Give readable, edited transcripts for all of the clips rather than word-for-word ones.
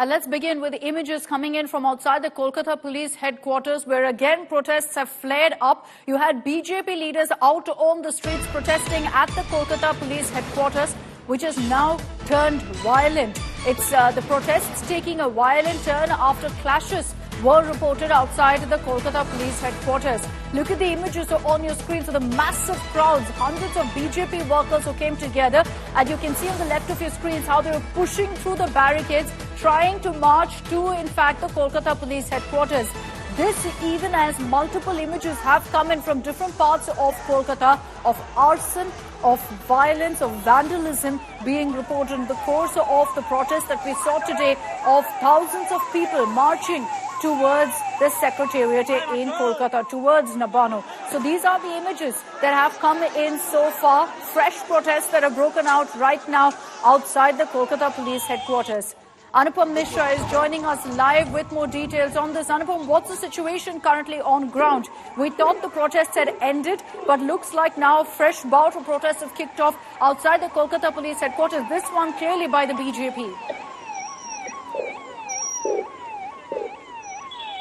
And let's begin with the images coming in from outside the Kolkata police headquarters, where again protests have flared up. You had BJP leaders out on the streets protesting at the Kolkata police headquarters, which has now turned violent. It's the protests taking a violent turn after clashes were reported outside the Kolkata police headquarters. Look at the images on your screen. So the massive crowds, hundreds of BJP workers who came together, and you can see on the left of your screens how they were pushing through the barricades, trying to march to, in fact, the Kolkata police headquarters. This even as multiple images have come in from different parts of Kolkata of arson, of violence, of vandalism being reported in the course of the protest that we saw today, of thousands of people marching towards the Secretariat in Kolkata, towards Nabano. So these are the images that have come in so far. Fresh protests that are broken out right now outside the Kolkata police headquarters. Anupam Mishra is joining us live with more details on this. Anupam, what's the situation currently on ground? We thought the protests had ended, but looks like now a fresh bout of protests have kicked off outside the Kolkata police headquarters, this one clearly by the BJP.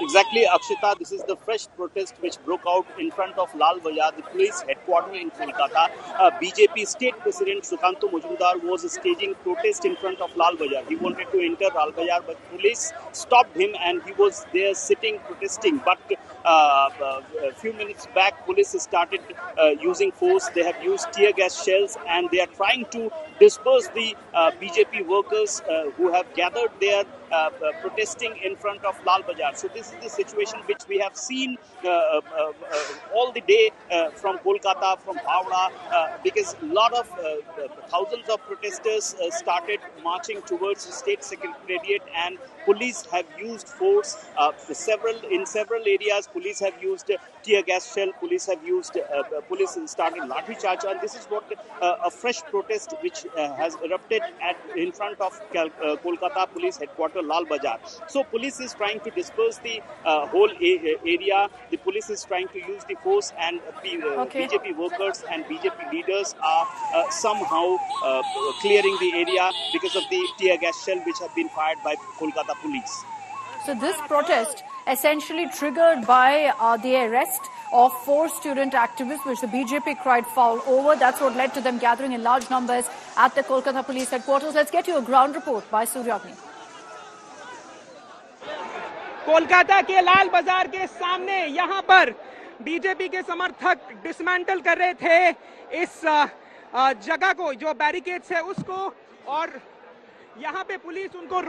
Exactly, Akshita. This is the fresh protest which broke out in front of Lal Bazaar, the police headquarters in Kolkata. BJP State President Sukhantu Majumdar was staging protest in front of Lal Bazaar. He wanted to enter Lal Bazaar, but police stopped him and he was there sitting protesting. But a few minutes back, police started using force. They have used tear gas shells and they are trying to disperse the BJP workers who have gathered there protesting in front of Lal Bazaar. So this is the situation which we have seen all the day from Kolkata, from Howrah, because a lot of thousands of protesters started marching towards the state secretariat, and police have used force in several areas. Police have used tear gas shell. Police have used police started lathi charge, and this is what a fresh protest which has erupted in front of Kolkata police headquarters, Lal Bazaar. So police is trying to disperse the whole area. The police is trying to use the force, and BJP workers and BJP leaders are somehow clearing the area because of the tear gas shell which have been fired by Kolkata police. So this protest essentially triggered by the arrest of 4 student activists, which the BJP cried foul over. That's what led to them gathering in large numbers at the Kolkata police headquarters. Let's get you a ground report by Suryagni. Kolkata के लाल बाजार के सामने यहाँ पर BJP के समर्थक dismantle कर रहे थे इस जगह को, जो बैरिकेड्स है उसको, और यहाँ पे पुलिस उनको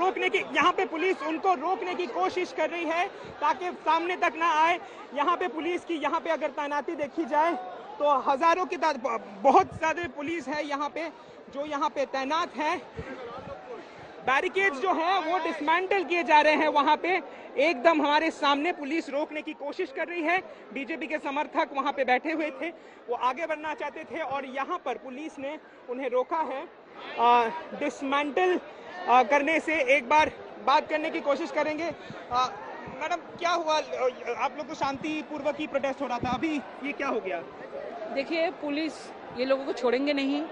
रोकने की कोशिश कर रही है ताकि सामने तक ना आए। यहाँ पे पुलिस की अगर तैनाती देखी जाए तो हजारों की बहुत ज्यादा पुलिस है यहाँ पे जो यहाँ पे तैनात है। बैरिकेड्स जो है वो डिसमेंटल किए जा रहे हैं। वहां पे एकदम हमारे सामने पुलिस रोकने की कोशिश कर रही है। बीजेपी के समर्थक वहां पे बैठे हुए थे, वो आगे बढ़ना चाहते थे और यहाँ पर पुलिस ने उन्हें रोका है। डिसमेंटल करने से एक बार बात करने की कोशिश करेंगे। मैडम, क्या हुआ? आप लोग तो शांतिपूर्वक ही प्रोटेस्ट हो रहा था, अभी ये क्या हो गया? देखिए, पुलिस ये लोगों को छोड़ेंगे नहीं,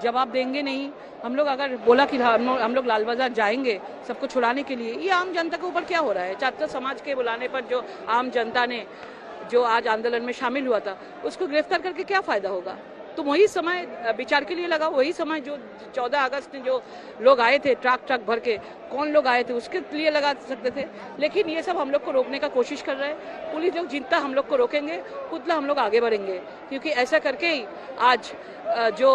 जवाब देंगे नहीं। हम लोग अगर बोला कि हम लोग लाल बाजार जाएंगे सबको छुड़ाने के लिए, ये आम जनता के ऊपर क्या हो रहा है? छात्र समाज के बुलाने पर जो आम जनता ने जो आज आंदोलन में शामिल हुआ था उसको गिरफ्तार करके क्या फायदा होगा? तो वही समय विचार के लिए लगा, वही समय जो 14 अगस्त में जो लोग आए थे ट्रक भर के, कौन लोग आए थे उसके लिए लगा सकते थे। लेकिन ये सब हम लोग को रोकने का कोशिश कर रहे हैं। पुलिस लोग जितना हम लोग को रोकेंगे उतना हम लोग आगे बढ़ेंगे, क्योंकि ऐसा करके ही आज जो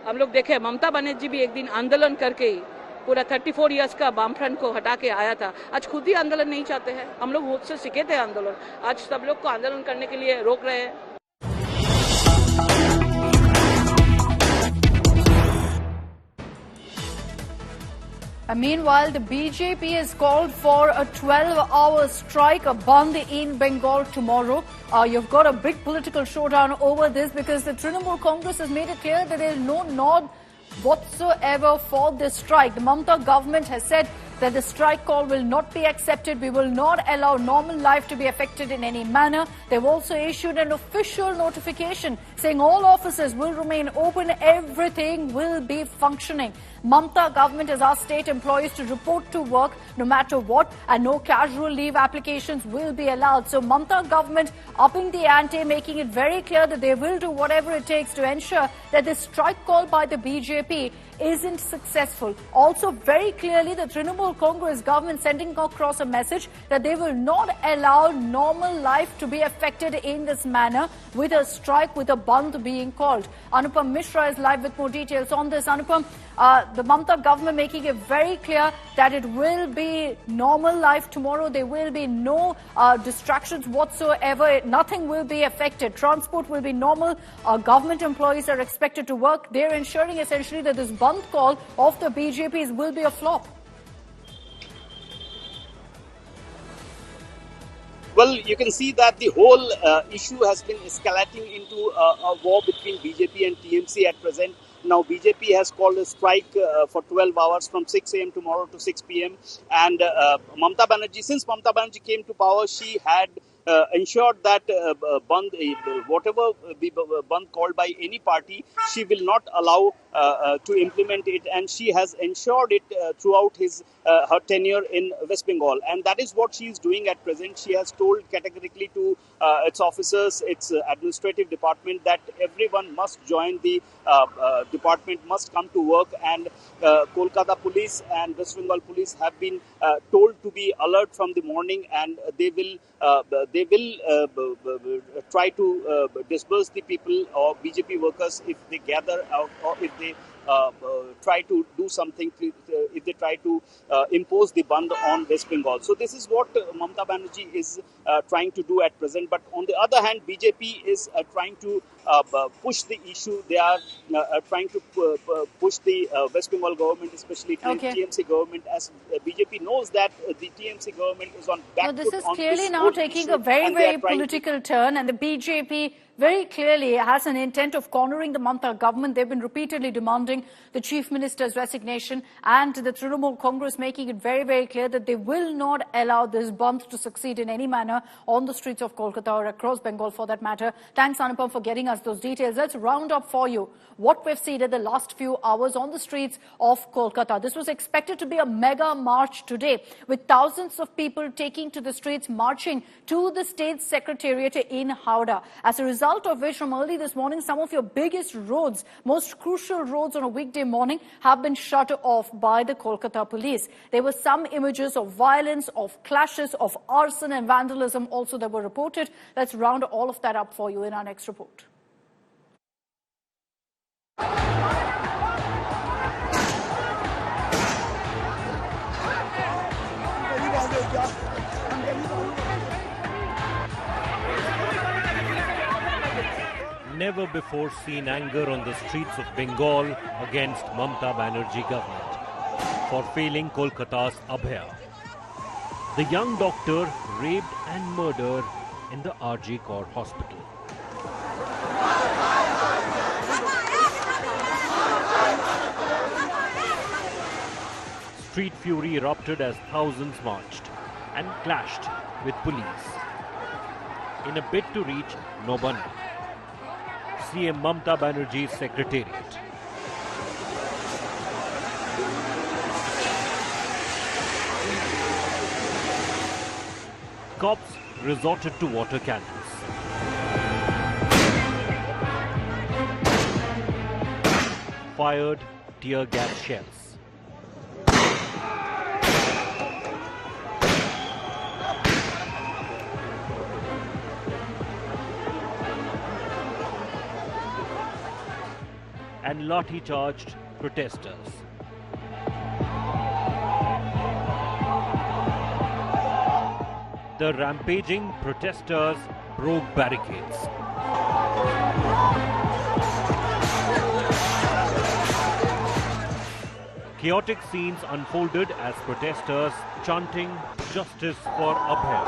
हम लोग देखे, ममता बनर्जी भी एक दिन आंदोलन करके ही पूरा 34 इयर्स का वामफ्रंट को हटा के आया था। आज खुद ही आंदोलन नहीं चाहते हैं। हम लोग उससे सीखे थे आंदोलन, आज सब लोग को आंदोलन करने के लिए रोक रहे हैं। Meanwhile, the BJP has called for a 12-hour strike, a band in Bengal tomorrow. You've got a big political showdown over this because the Trinamool Congress has made it clear that there is no nod whatsoever for this strike. The Mamata government has said that the strike call will not be accepted. We will not allow normal life to be affected in any manner. They've also issued an official notification saying all offices will remain open, everything will be functioning. Mamata government has asked state employees to report to work no matter what, and no casual leave applications will be allowed. So Mamata government upping the ante, making it very clear that they will do whatever it takes to ensure that this strike call by the BJP isn't successful. Also very clearly the Trinamool Congress government sending across a message that they will not allow normal life to be affected in this manner with a strike, with a bandh being called. Anupam Mishra is live with more details on this. Anupam, the Mamata government making it very clear that it will be normal life tomorrow. There will be no distractions whatsoever. Nothing will be affected. Transport will be normal. Government employees are expected to work. They're ensuring essentially that this bandh call of the BJP's will be a flop. Well, you can see that the whole issue has been escalating into a war between BJP and TMC at present. Now, BJP has called a strike for 12 hours from 6 a.m. tomorrow to 6 p.m. And Mamata Banerjee, since Mamata Banerjee came to power, she had ensured that whatever be bandh called by any party, she will not allow to implement it, and she has ensured it throughout her tenure in West Bengal, and that is what she is doing at present. She has told categorically to its officers, its administrative department, that everyone must join the department, must come to work, and Kolkata police and West Bengal police have been told to be alert from the morning, and they will try to disperse the people or BJP workers if they gather out, or if they try to do something, if they try to impose the bandh on West Bengal. So this is what Mamata Banerjee is trying to do at present. But on the other hand, BJP is trying to push the issue. They are trying to push the West Bengal government, especially TMC government, as BJP knows that the TMC government is on back foot. This is clearly now taking a very political turn, and the BJP very clearly has an intent of cornering the Mamata government. They've been repeatedly demanding the Chief Minister's resignation, and the Trinamool Congress making it very clear that they will not allow this bandh to succeed in any manner on the streets of Kolkata or across Bengal for that matter. Thanks, Anupam, for getting us those details. Let's round up for you what we've seen in the last few hours on the streets of Kolkata. This was expected to be a mega march today, with thousands of people taking to the streets, marching to the state secretariat in Howrah. As a result of which, from early this morning, some of your biggest roads, most crucial roads on a weekday morning, have been shut off by the Kolkata police. There were some images of violence, of clashes, of arson and vandalism also that were reported. Let's round all of that up for you in our next report. Never before seen anger on the streets of Bengal against Mamata Banerjee government for failing Kolkata's Abhay. The young doctor raped and murdered in the RG Kaur hospital. Street fury erupted as thousands marched and clashed with police in a bid to reach Nobandi, CM Mamata Banerjee's secretariat. Cops resorted to water cannons. Fired tear gas shells. And lathi-charged protesters. The rampaging protesters broke barricades. Chaotic scenes unfolded as protesters chanting "Justice for Abhay."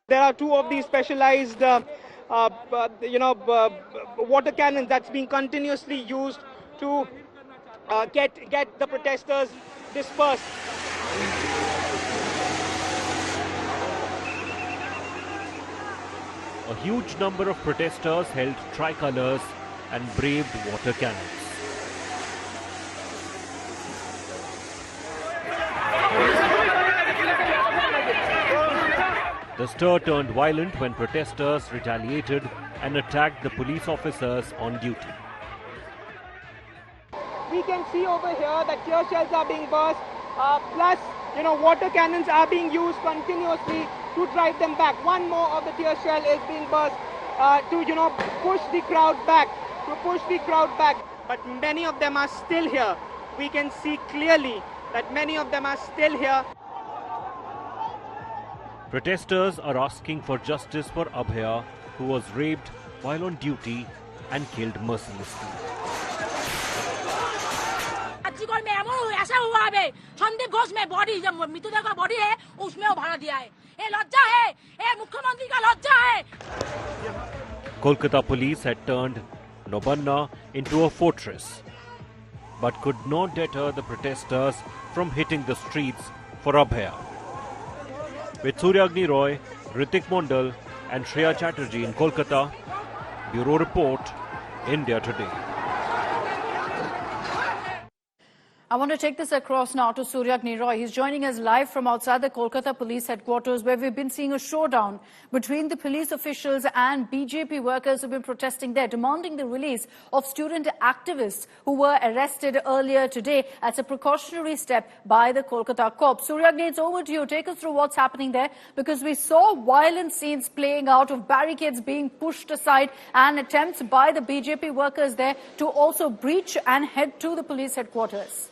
There are two of these specialized water cannons that's being continuously used to get the protesters dispersed. A huge number of protesters held tricolors and braved water cannons. The stir turned violent when protesters retaliated and attacked the police officers on duty. We can see over here that tear shells are being burst, plus, water cannons are being used continuously to drive them back. One more of the tear shell is being burst to, push the crowd back, But many of them are still here. We can see clearly that many of them are still here. Protesters are asking for justice for Abhaya, who was raped while on duty and killed mercilessly. में ऐसा हुआ है संदीप घोष में body जब मृतदेह का body है उसमें वो भरा दिया है ये लज्जा है ये मुख्यमंत्री का लज्जा है Kolkata police had turned Nobanna into a fortress but could not deter the protesters from hitting the streets for Abhaya. With Suryagni Roy, Ritik Mondal and Shreya Chatterjee in Kolkata, Bureau Report, India Today. I want to take this across now to Suryagni Roy. He's joining us live from outside the Kolkata police headquarters, where we've been seeing a showdown between the police officials and BJP workers who've been protesting there, demanding the release of student activists who were arrested earlier today as a precautionary step by the Kolkata Corps. Suryagni, it's over to you. Take us through what's happening there, because we saw violent scenes playing out of barricades being pushed aside and attempts by the BJP workers there to also breach and head to the police headquarters.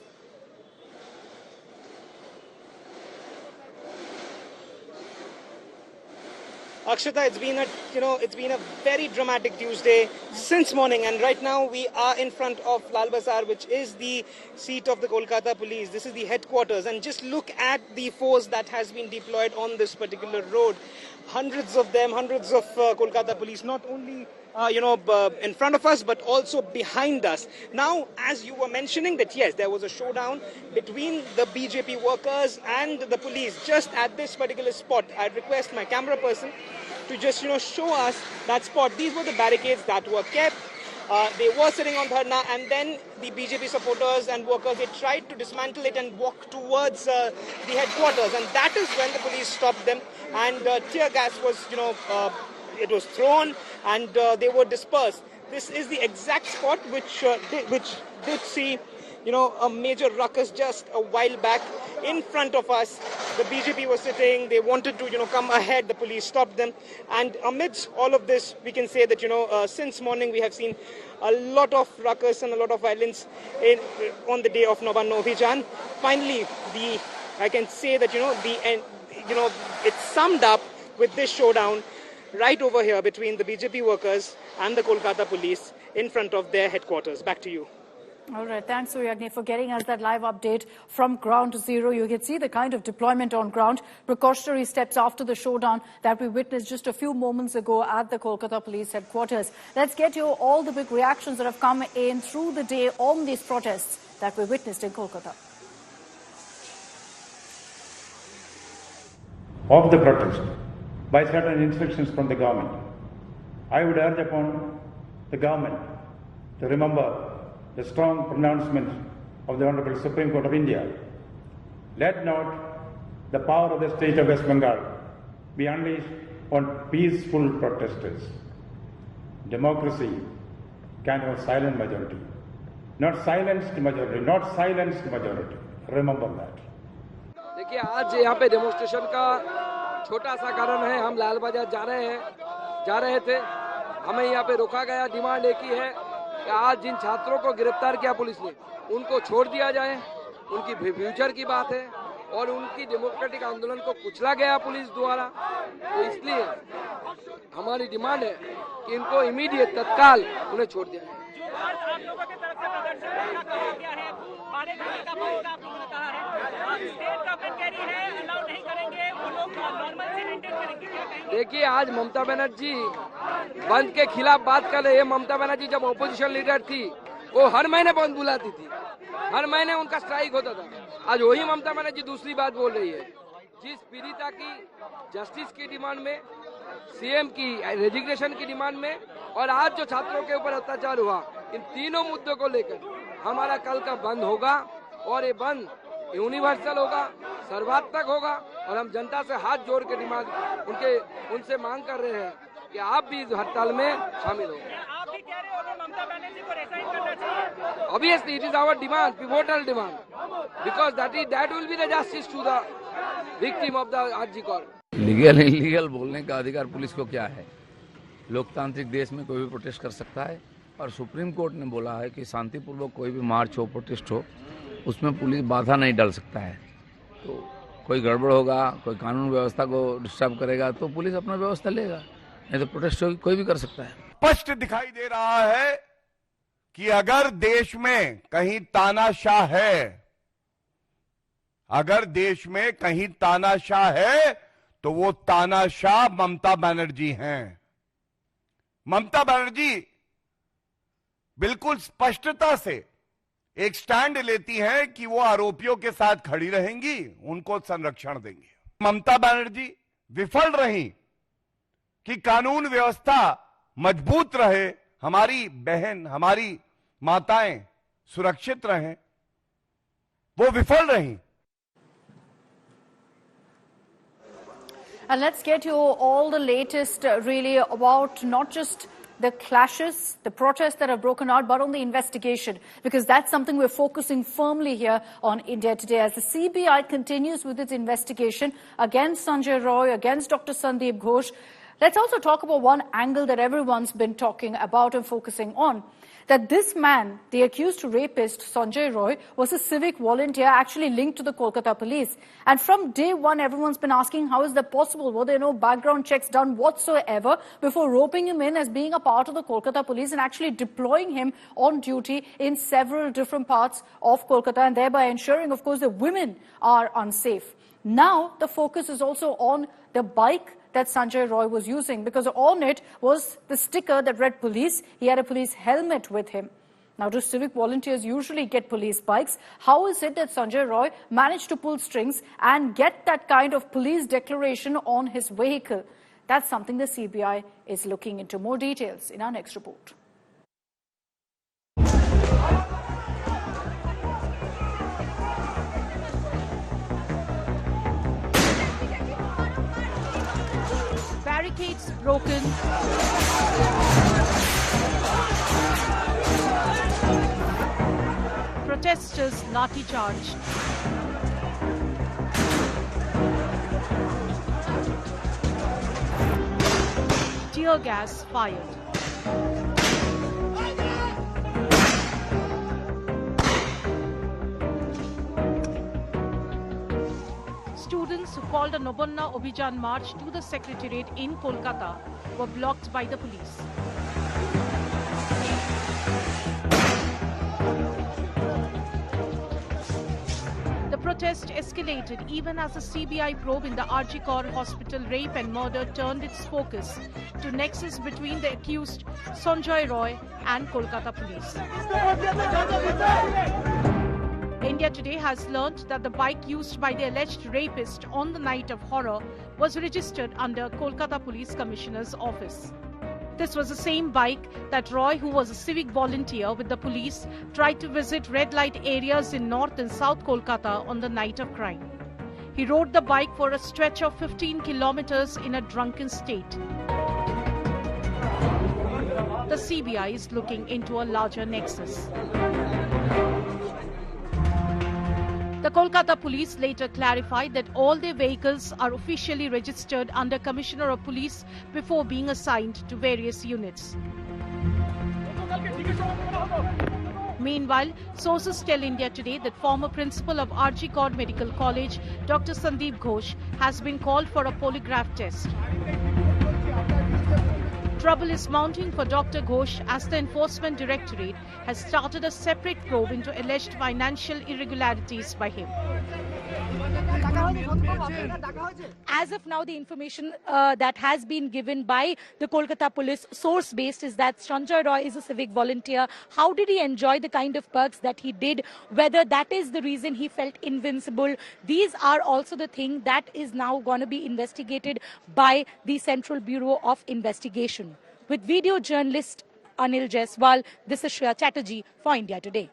Akshata, it's been a very dramatic Tuesday since morning, and right now we are in front of Lal Bazaar, which is the seat of the Kolkata police. This is the headquarters, and just look at the force that has been deployed on this particular road. Hundreds of them, hundreds of Kolkata police, not only in front of us, but also behind us. Now, as you were mentioning that, yes, there was a showdown between the BJP workers and the police just at this particular spot. I'd request my camera person to just, show us that spot. These were the barricades that were kept. They were sitting on dharna, and then the BJP supporters and workers, they tried to dismantle it and walk towards the headquarters. And that is when the police stopped them, and tear gas was, it was thrown, and they were dispersed. This is the exact spot which did see, a major ruckus just a while back. In front of us, the BJP was sitting. They wanted to, come ahead. The police stopped them. And amidst all of this, we can say that, since morning we have seen a lot of ruckus and a lot of violence on the day of Nobanna Abhijan. Finally, I can say that, it's summed up with this showdown right over here between the BJP workers and the Kolkata police in front of their headquarters. Back to you. All right. Thanks, Suryagni, for getting us that live update from ground zero. You can see the kind of deployment on ground, precautionary steps after the showdown that we witnessed just a few moments ago at the Kolkata police headquarters. Let's get you all the big reactions that have come in through the day on these protests that we witnessed in Kolkata. Of the protest, by certain instructions from the government, I would urge upon the government to remember the strong pronouncement of the Honorable Supreme Court of India. Let not the power of the state of West Bengal be unleashed on peaceful protesters. Democracy can have silent majority, not silenced majority, not silenced majority. Remember that. देखिए, आज यहाँ पे demonstration का छोटा सा कारण है। हम लाल बाजार जा रहे थे, हमें यहाँ पे रोका गया। डिमांड एक ही है कि आज जिन छात्रों को गिरफ्तार किया पुलिस ने, उनको छोड़ दिया जाए। उनकी फ्यूचर की बात है और उनकी डेमोक्रेटिक आंदोलन को कुचला गया पुलिस द्वारा। तो इसलिए हमारी डिमांड है कि इनको इमीडिएट तत्काल उन्हें छोड़ दिया जाए। स्टेट गवर्नमेंट कह रही है अलाउ नहीं करेंगे, वो लोग नॉर्मल से मेंटेन करेंगे, क्या कहेंगे? देखिए आज ममता बनर्जी बंद के खिलाफ बात कर रहे हैं। ममता बनर्जी जब ऑपोजिशन लीडर थी वो हर महीने बंद बुलाती थी, हर महीने उनका स्ट्राइक होता था। आज वही ममता बनर्जी दूसरी बात बोल रही है। जिस पीड़िता की जस्टिस की डिमांड में, सीएम की रेजिग्नेशन की डिमांड में और आज जो छात्रों के ऊपर अत्याचार हुआ, इन तीनों मुद्दों को लेकर हमारा कल का बंद होगा और ये बंद यूनिवर्सल होगा, सर्वात्मक होगा और हम जनता से हाथ जोड़ के उनसे मांग कर रहे हैं कि आप भी इस हड़ताल में शामिल हो। आप भी कह रहे हो कि ममता बनर्जी को रिजाइन करना चाहिए। Obviously, it is our demand, pivotal demand, because that will be the justice to the victim of the RG Kar. Legal illegal बोलने का अधिकार पुलिस को क्या है? लोकतांत्रिक देश में कोई भी प्रोटेस्ट कर सकता है और सुप्रीम कोर्ट ने बोला है कि शांतिपूर्वक कोई भी मार्च हो, प्रोटेस्ट हो, उसमें पुलिस बाधा नहीं डाल सकता है। तो कोई गड़बड़ होगा, कोई कानून व्यवस्था को डिस्टर्ब करेगा तो पुलिस अपना व्यवस्था लेगा, नहीं तो प्रोटेस्ट कोई भी कर सकता है। स्पष्ट दिखाई दे रहा है कि अगर देश में कहीं तानाशाह है, अगर देश में कहीं तानाशाह है तो वो तानाशाह ममता बनर्जी हैं। ममता बनर्जी बिल्कुल स्पष्टता से एक स्टैंड लेती हैं कि वो आरोपियों के साथ खड़ी रहेंगी, उनको संरक्षण देंगी। ममता बनर्जी विफल रही कि कानून व्यवस्था मजबूत रहे, हमारी बहन, हमारी माताएं सुरक्षित रहें, वो विफल रही। And let's get you all the latest really about not just the clashes, the protests that have broken out, but on the investigation, because that's something we're focusing firmly here on India Today as the CBI continues with its investigation against Sanjay Roy, against Dr. Sandeep Ghosh. Let's also talk about one angle that everyone's been talking about and focusing on, that this man, the accused rapist, Sanjay Roy, was a civic volunteer actually linked to the Kolkata police. And from day one, everyone's been asking, how is that possible? Were there no background checks done whatsoever before roping him in as being a part of the Kolkata police and actually deploying him on duty in several different parts of Kolkata and thereby ensuring, of course, that women are unsafe? Now, the focus is also on the bike that Sanjay Roy was using, because on it was the sticker that read police. He had a police helmet with him. Now, do civic volunteers usually get police bikes? How is it that Sanjay Roy managed to pull strings and get that kind of police declaration on his vehicle? That's something the CBI is looking into. More details in our next report. Barricades broken. Protesters lathi charged. Tear gas fired. Students who called a Nobonna Obhijan march to the Secretariat in Kolkata were blocked by the police. The protest escalated even as the CBI probe in the RG Kar hospital rape and murder turned its focus to nexus between the accused Sanjay Roy and Kolkata police. India Today has learnt that the bike used by the alleged rapist on the night of horror was registered under Kolkata Police Commissioner's office. This was the same bike that Roy, who was a civic volunteer with the police, tried to visit red light areas in North and South Kolkata on the night of crime. He rode the bike for a stretch of 15 kilometers in a drunken state. The CBI is looking into a larger nexus. The Kolkata police later clarified that all their vehicles are officially registered under Commissioner of Police before being assigned to various units. Meanwhile, sources tell India Today that former principal of RG Kar Medical College, Dr. Sandeep Ghosh, has been called for a polygraph test. trouble is mounting for Dr. Ghosh as the Enforcement Directorate has started a separate probe into alleged financial irregularities by him. As of now, the information that has been given by the Kolkata police, source-based, is that Sanjay Roy is a civic volunteer. How did he enjoy the kind of perks that he did? Whether that is the reason he felt invincible. These are also the thing that is now going to be investigated by the Central Bureau of Investigation. With video journalist Anil Jaiswal, this is Shreya Chatterjee for India Today.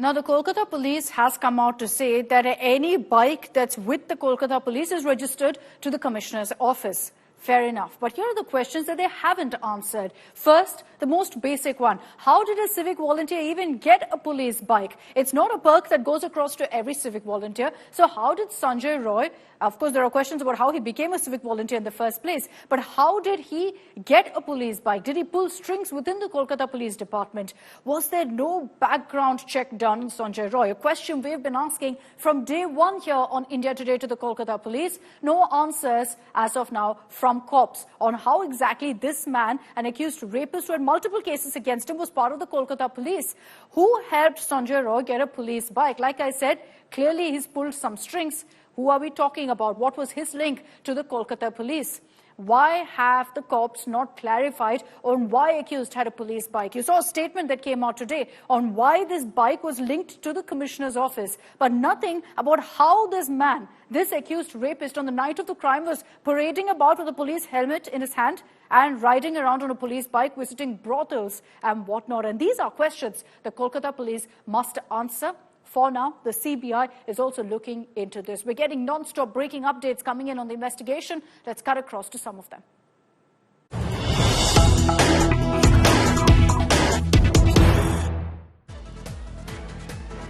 Now, the Kolkata police has come out to say that any bike that's with the Kolkata police is registered to the commissioner's office. Fair enough. But here are the questions that they haven't answered. First, the most basic one. How did a civic volunteer even get a police bike? It's not a perk that goes across to every civic volunteer. So how did Sanjay Roy, of course, there are questions about how he became a civic volunteer in the first place, but how did he get a police bike? Did he pull strings within the Kolkata Police Department? Was there no background check done on Sanjay Roy? A question we've been asking from day one here on India Today to the Kolkata police. No answers as of now from cops on how exactly this man, an accused rapist who had multiple cases against him, was part of the Kolkata police. Who helped Sanjay Roy get a police bike? Like I said, clearly he's pulled some strings. Who are we talking about? What was his link to the Kolkata police? Why have the cops not clarified on why accused had a police bike? You saw a statement that came out today on why this bike was linked to the commissioner's office, but nothing about how this man, this accused rapist, on the night of the crime was parading about with a police helmet in his hand and riding around on a police bike, visiting brothels and whatnot. And these are questions the Kolkata police must answer. For now, the CBI is also looking into this. We're getting non-stop breaking updates coming in on the investigation. Let's cut across to some of them.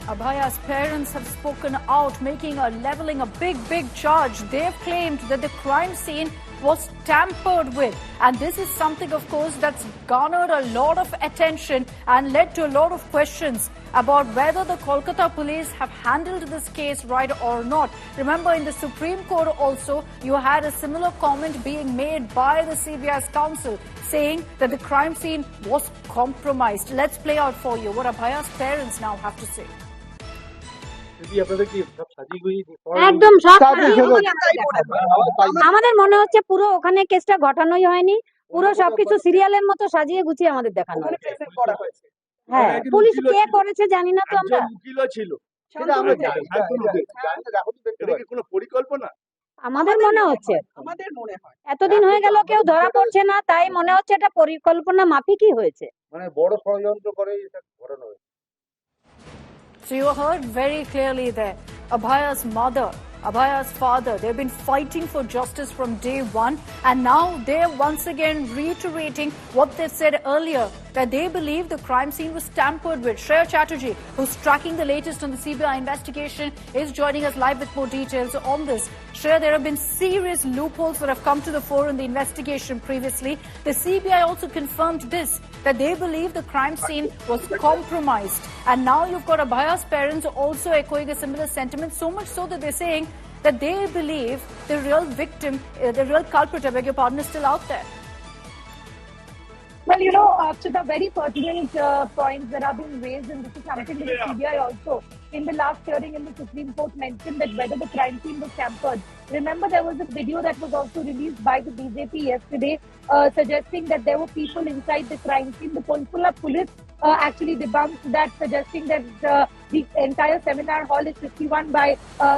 Abhaya's parents have spoken out, leveling a big charge. They've claimed that the crime scene was tampered with. And this is something, of course, that's garnered a lot of attention and led to a lot of questions about whether the Kolkata police have handled this case right or not. Remember, in the Supreme Court also, you had a similar comment being made by the CBI's counsel, saying that the crime scene was compromised. Let's play out for you what Abhaya's parents now have to say. একদম সব আমাদের মনে হচ্ছে পুরো ওখানে কেসটা ঘটানোই হয়নি, পুরো সবকিছু সিরিয়ালের মতো সাজিয়ে গুছিয়ে আমাদের দেখানো হয়েছে। হ্যাঁ, পুলিশ কে করেছে জানি না তো আমরা। কোনো পরিকল্পনা আমাদের মনে হচ্ছে, এতদিন হয়ে গেল কেউ ধরা পড়ছে না, তাই মনে হচ্ছে এটা পরিকল্পনা মাফিকই হয়েছে, মানে বড় ষড়যন্ত্র করে এটা ঘটানো হয়েছে। So you heard very clearly there, Abhaya's mother, Abhaya's father, they've been fighting for justice from day one, and now they're once again reiterating what they said earlier, that they believe the crime scene was tampered with. Shreya Chatterjee, who's tracking the latest on the CBI investigation, is joining us live with more details on this. Shreya, there have been serious loopholes that have come to the fore in the investigation previously. The CBI also confirmed this, that they believe the crime scene was compromised. And now you've got Abhaya's parents also echoing a similar sentiment, so much so that they're saying that they believe the real victim, the real culprit, I beg your pardon, is still out there. Well, to the very pertinent points that are being raised, and this is something that the CBI also, in the last hearing in the Supreme Court, mentioned that whether the crime scene was tampered. Remember, there was a video that was also released by the BJP yesterday suggesting that there were people inside the crime scene. The Kolkata police actually debunked that, suggesting that the entire seminar hall is 51 by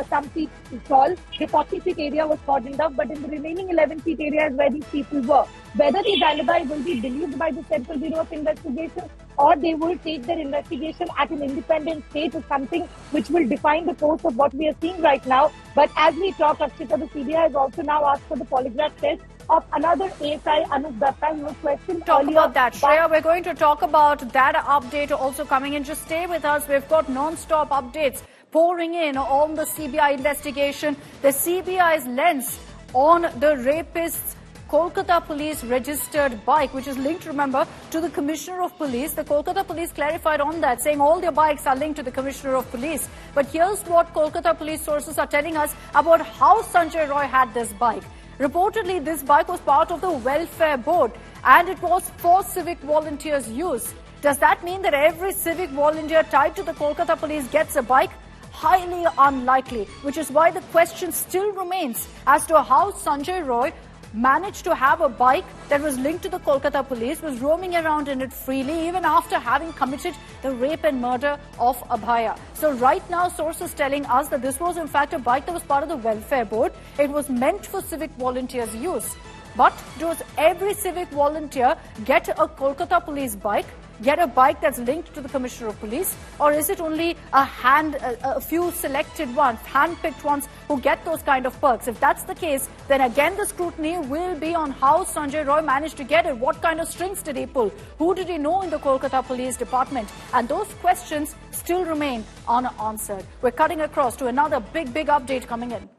some feet tall. The 40-feet area was cordoned off, but in the remaining 11-feet area is where these people were. Whether these alibi will be believed by the Central Bureau of Investigation or they will take their investigation at an independent stage is something which will define the course of what we are seeing right now. But as we talk, Akshita, the CBI has also now asked for the polygraph test of another ASI, Anup Datta. He was questioned Talk earlier. About that, Shreya. We're going to talk about that update also coming in. Just stay with us. We've got non-stop updates pouring in on the CBI investigation. The CBI's lens on the rapist's Kolkata police registered bike, which is linked, remember, to the Commissioner of Police. The Kolkata police clarified on that, saying all their bikes are linked to the Commissioner of Police. But here's what Kolkata police sources are telling us about how Sanjay Roy had this bike. Reportedly, this bike was part of the welfare board and it was for civic volunteers' use. Does that mean that every civic volunteer tied to the Kolkata police gets a bike? Highly unlikely, which is why the question still remains as to how Sanjay Roy managed to have a bike that was linked to the Kolkata police, was roaming around in it freely even after having committed the rape and murder of Abhaya. So right now, sources telling us that this was in fact a bike that was part of the welfare board. It was meant for civic volunteers' use. But does every civic volunteer get a Kolkata police bike, get a bike that's linked to the Commissioner of Police, or is it only a few selected ones, hand-picked ones who get those kind of perks? If that's the case, then again the scrutiny will be on how Sanjay Roy managed to get it. What kind of strings did he pull? Who did he know in the Kolkata Police Department? And those questions still remain unanswered. We're cutting across to another big update coming in.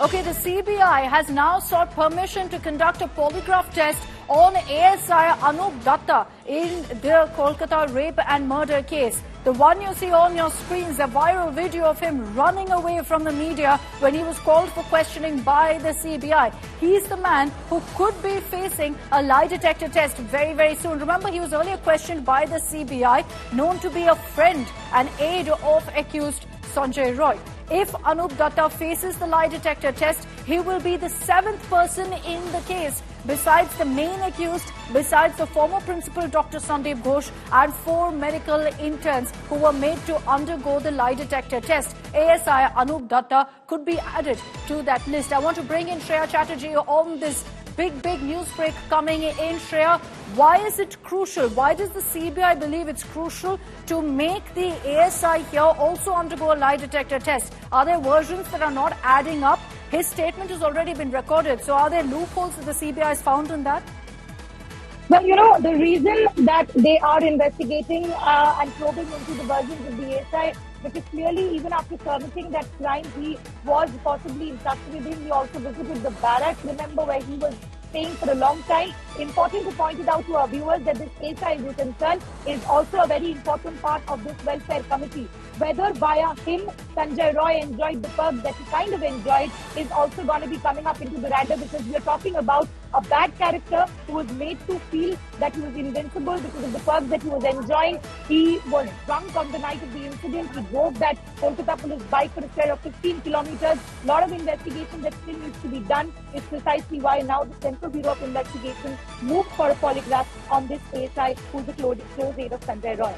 Okay, the CBI has now sought permission to conduct a polygraph test on ASI Anup Datta in the Kolkata rape and murder case. The one you see on your screens, a viral video of him running away from the media when he was called for questioning by the CBI. He's the man who could be facing a lie detector test very soon. Remember, he was earlier questioned by the CBI, known to be a friend and aide of accused Sanjay Roy. If Anup Datta faces the lie detector test, he will be the 7th person in the case, besides the main accused, besides the former principal Dr. Sandeep Ghosh and 4 medical interns who were made to undergo the lie detector test. ASI Anup Datta could be added to that list. I want to bring in Shreya Chatterjee on this big news break coming in. Shreya, why is it crucial? Why does the CBI believe it's crucial to make the ASI here also undergo a lie detector test? Are there versions that are not adding up? His statement has already been recorded. So are there loopholes that the CBI has found in that? Well, you know, the reason that they are investigating and probing into the versions of the ASI, because clearly even after committing that crime, he was possibly in touch with him. He also visited the barracks, remember, where he was staying for a long time. Important to point it out to our viewers that this ASI is concerned is also a very important part of this welfare committee. Whether via him, Sanjay Roy enjoyed the perks that he kind of enjoyed is also going to be coming up into the radar, because we are talking about a bad character who was made to feel that he was invincible because of the perks that he was enjoying. He was drunk on the night of the incident. He drove that Kolkata police bike for a stretch of 15 kilometers. A lot of investigation that still needs to be done is precisely why now the Central Bureau of Investigation moved for a polygraph on this ASI who's a close aide of Sanjay Roy.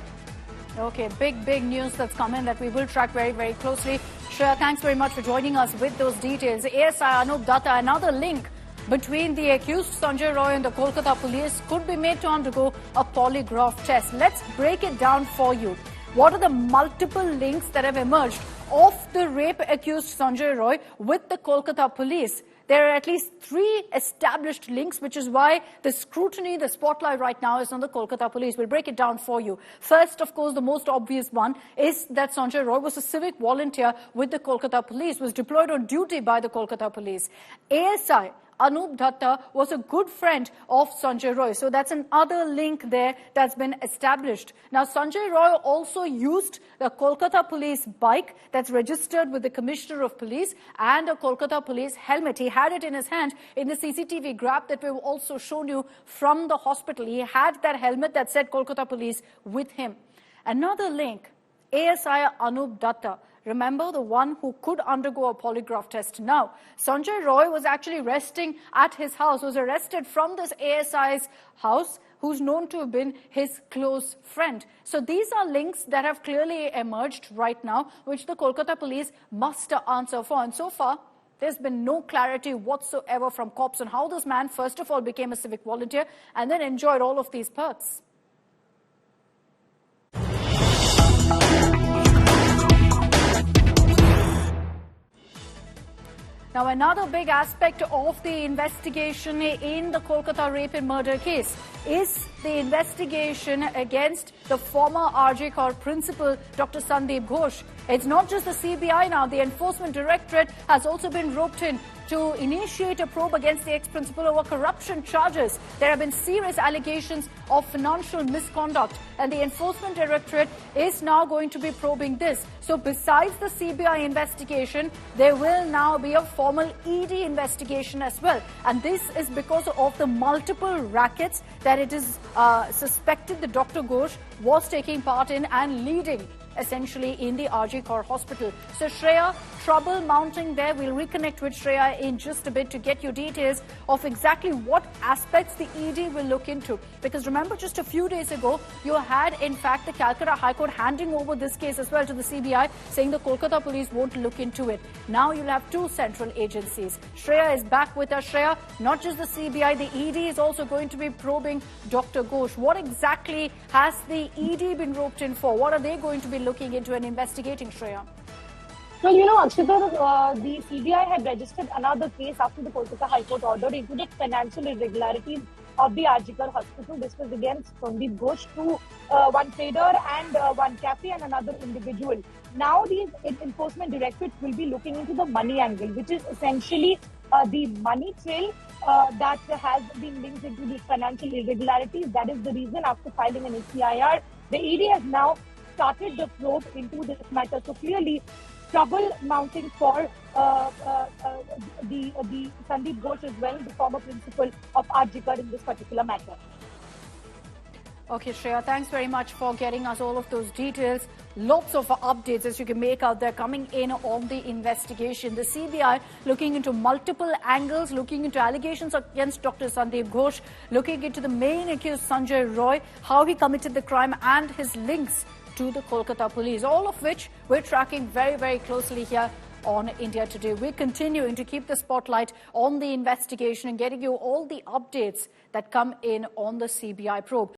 Okay, big news that's come in that we will track very closely. Shreya, thanks very much for joining us with those details. ASI Anup Datta, another link between the accused Sanjay Roy and the Kolkata police, could be made to undergo a polygraph test. Let's break it down for you. What are the multiple links that have emerged of the rape accused Sanjay Roy with the Kolkata police? There are at least 3 established links, which is why the scrutiny, the spotlight right now is on the Kolkata police. We'll break it down for you. First, of course, the most obvious one is that Sanjay Roy was a civic volunteer with the Kolkata police, was deployed on duty by the Kolkata police. ASI Anup Datta was a good friend of Sanjay Roy. So that's another link there that's been established. Now, Sanjay Roy also used the Kolkata police bike that's registered with the Commissioner of Police and a Kolkata police helmet. He had it in his hand in the CCTV grab that we've also shown you from the hospital. He had that helmet that said Kolkata police with him. Another link, ASI Anup Datta. Remember, the one who could undergo a polygraph test now. Sanjay Roy was actually resting at his house, was arrested from this ASI's house, who's known to have been his close friend. So these are links that have clearly emerged right now, which the Kolkata police must answer for. And so far, there's been no clarity whatsoever from cops on how this man, first of all, became a civic volunteer and then enjoyed all of these perks. Now, another big aspect of the investigation in the Kolkata rape and murder case is the investigation against the former RJ Kaur principal, Dr. Sandeep Ghosh. It's not just the CBI now. The Enforcement Directorate has also been roped in to initiate a probe against the ex-principal over corruption charges. There have been serious allegations of financial misconduct, and the Enforcement Directorate is now going to be probing this. So besides the CBI investigation, there will now be a formal ED investigation as well. And this is because of the multiple rackets that it is suspected that Dr. Ghosh was taking part in and leading essentially in the RG Kar Hospital. So Shreya, trouble mounting there. We'll reconnect with Shreya in just a bit to get you details of exactly what aspects the ED will look into. Because remember, just a few days ago, you had in fact the Calcutta High Court handing over this case as well to the CBI, saying the Kolkata police won't look into it. Now you'll have two central agencies. Shreya is back with us. Shreya, not just the CBI, the ED is also going to be probing Dr. Ghosh. What exactly has the ED been roped in for? What are they going to be looking into and investigating, Shreya? Well, you know, Akshita, the CBI had registered another case after the Kolkata High Court order into the financial irregularities of the RG Kar Hospital. This was against Sandeep Ghosh, one trader and one cafe and another individual. Now the Enforcement Directorate will be looking into the money angle, which is essentially the money trail that has been linked into the financial irregularities. That is the reason, after filing an SCIR, the ED has now started the probe into this matter. So clearly, trouble mounting for the Sandeep Ghosh as well, the former principal of RG Kar, in this particular matter. Okay, Shreya, thanks very much for getting us all of those details. Lots of updates, as you can make out there, coming in on the investigation. The CBI looking into multiple angles, looking into allegations against Dr. Sandeep Ghosh, looking into the main accused Sanjay Roy, how he committed the crime and his links to the Kolkata police, all of which we're tracking very, very closely here on India Today. We're continuing to keep the spotlight on the investigation and getting you all the updates that come in on the CBI probe.